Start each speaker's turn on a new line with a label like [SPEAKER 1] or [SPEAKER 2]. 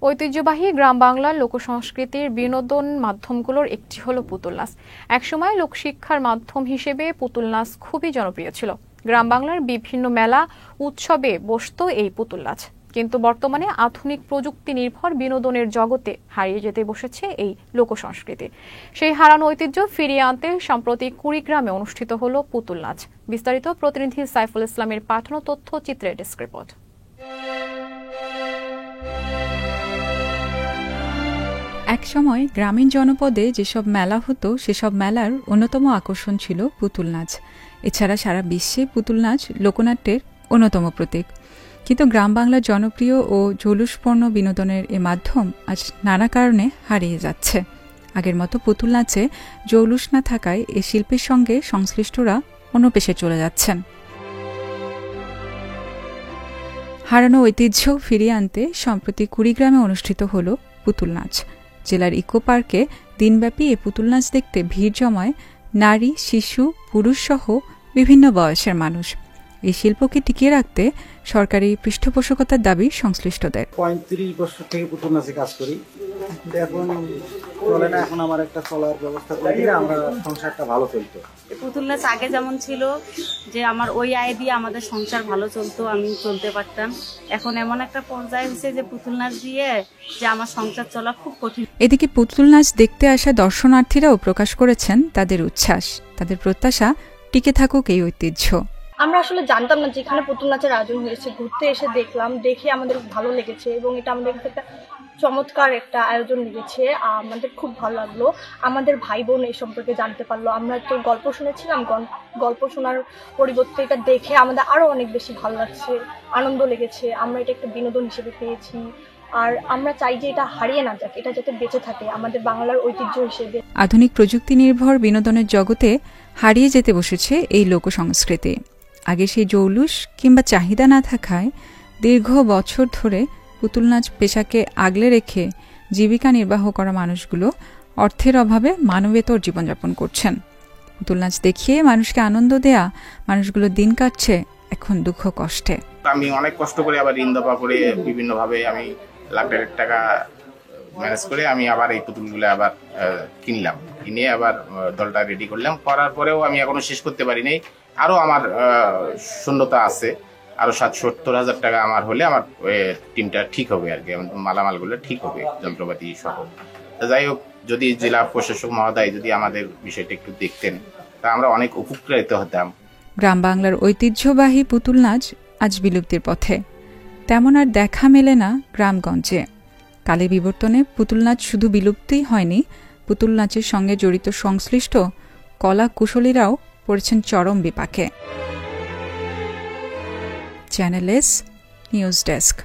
[SPEAKER 1] ঐতিহ্যবাহী গ্রাম বাংলার লোকসংস্কৃতির বিনোদন মাধ্যমগুলোর একটি হলো পুতুল নাচ। একসময় লোকশিক্ষার মাধ্যম হিসেবে পুতুল নাচ খুবই জনপ্রিয় ছিল। গ্রাম বাংলার বিভিন্ন মেলা উৎসবে বসতো এই পুতুল নাচ, কিন্তু বর্তমানে আধুনিক প্রযুক্তি নির্ভর বিনোদনের জগতে হারিয়ে যেতে বসেছে এই লোকসংস্কৃতি। সেই হারানো ঐতিহ্য ফিরিয়ে আনতে সম্প্রতি কুড়িগ্রামে অনুষ্ঠিত হলো পুতুল নাচ। বিস্তারিত প্রতিনিধি সাইফুল ইসলামের পাঠানো তথ্যচিত্রের ডেস্ক রিপোর্ট।
[SPEAKER 2] একসময় গ্রামীণ জনপদে যেসব মেলা হতো সেসব মেলার অন্যতম আকর্ষণ ছিল পুতুল নাচ। এছাড়া সারা বিশ্বে পুতুল নাচ লোকনাট্যের অন্যতম প্রতীক। কিন্তু গ্রাম বাংলার জনপ্রিয় ও জৌলুসপূর্ণ বিনোদনের এ মাধ্যম আজ নানা কারণে হারিয়ে যাচ্ছে। আগের মতো পুতুল নাচে জৌলুস না থাকায় এ শিল্পের সঙ্গে সংশ্লিষ্টরা অন্য পেশে চলে যাচ্ছেন। হারানো ঐতিহ্য ফিরিয়ে আনতে সম্প্রতি কুড়িগ্রামে অনুষ্ঠিত হল পুতুল নাচ। জেলার ইকো পার্কে দিনব্যাপী এ পুতুল নাচ দেখতে ভিড় জমায় নারী, শিশু, পুরুষ সহ বিভিন্ন বয়সের মানুষ। এই শিল্পকে টিকিয়ে রাখতে সরকারি পৃষ্ঠপোষকতার দাবি সংশ্লিষ্টদের।
[SPEAKER 3] 35 বছর থেকে পুতুল নাচে কাজ করি, এখন চলে না। এখন আমার একটা চলার ব্যবস্থা করে দিলে আমরা সংসারটা ভালো চলতো।
[SPEAKER 4] পুতুল নাচ আগে যেমন ছিল যে আমার ওই আয় দিয়ে আমাদের সংসার ভালো চলতো, আমি চলতে পারতাম। এখন এমন একটা পর্যায়ে হয়েছে যে পুতুল নাচ দিয়ে যে আমার সংসার চলা খুব কঠিন।
[SPEAKER 2] এদিকে পুতুল নাচ দেখতে আসা দর্শনার্থীরাও প্রকাশ করেছেন তাদের উচ্ছ্বাস। তাদের প্রত্যাশা টিকে থাকুক এই ঐতিহ্য।
[SPEAKER 5] আমরা আসলে জানতাম না যেখানে পুতুল নাচের আয়োজন হয়েছে, ঘুরতে এসে দেখলাম, দেখে আমাদের ভালো লেগেছে এবং এটা আমাদের কাছে একটা চমৎকার একটা আয়োজন লেগেছে। আমাদের খুব ভালো লাগলো। আমাদের ভাই বোন এই সম্পর্কে জানতে পারলো। আমরা তো গল্প শুনেছিলাম, গল্প শোনার পরিবর্তে এটা দেখে আমাদের আরো অনেক বেশি ভালো লাগছে, আনন্দ লেগেছে। আমরা এটা একটা বিনোদন হিসেবে পেয়েছি, আর আমরা চাই যে এটা হারিয়ে না যাক, এটা যাতে বেঁচে থাকে আমাদের বাংলার ঐতিহ্য হিসেবে।
[SPEAKER 2] আধুনিক প্রযুক্তি নির্ভর বিনোদনের জগতে হারিয়ে যেতে বসেছে এই লোকসংস্কৃতি। আগে সেই জৌলুস কিংবা চাহিদা না থাকায় দীর্ঘ বছর ধরে পুতুল নাচ পেশাকে আগলে রেখে জীবিকা নির্বাহ করা মানুষগুলো অর্থের অভাবে মানবেতর জীবনযাপন করছেন। পুতুল নাচ দেখিয়ে মানুষকে আনন্দ দেয়া মানুষগুলো দিন কাটছে এখন দুঃখ কষ্টে।
[SPEAKER 6] আমি অনেক কষ্ট করে আবার ঋণ দফা করে বিভিন্নভাবে আমি লাখ টাকা ম্যানেজ করে আমি আবার এই পুতুলগুলো আবার কিনলাম, কিনে আবার দলটা রেডি করলাম। করার পরেও আমি এখনো শেষ করতে পারিনি। আরো আমার শূন্যতা আছে, আরো 70,000 টাকা আমার হলে আমার টিমটা ঠিক হবে আর কি, মালামালগুলো ঠিক হবে, যন্ত্রপাতি সহ। যাই হোক, যদি জেলা প্রশাসক মহোদয় যদি আমাদের বিষয়টা একটু দেখতেন তা আমরা অনেক উপকৃত হতাম।
[SPEAKER 2] গ্রাম বাংলার ঐতিহ্যবাহী পুতুল নাচ আজ বিলুপ্তির পথে। তেমন আর দেখা মেলে না গ্রামগঞ্জে। কালে বিবর্তনে পুতুল নাচ শুধু বিলুপ্তিই হয়নি, পুতুল নাচের সঙ্গে জড়িত সংশ্লিষ্ট কলা কুশলীরাও পড়েছেন চরম বিপাকে। Channel S news desk.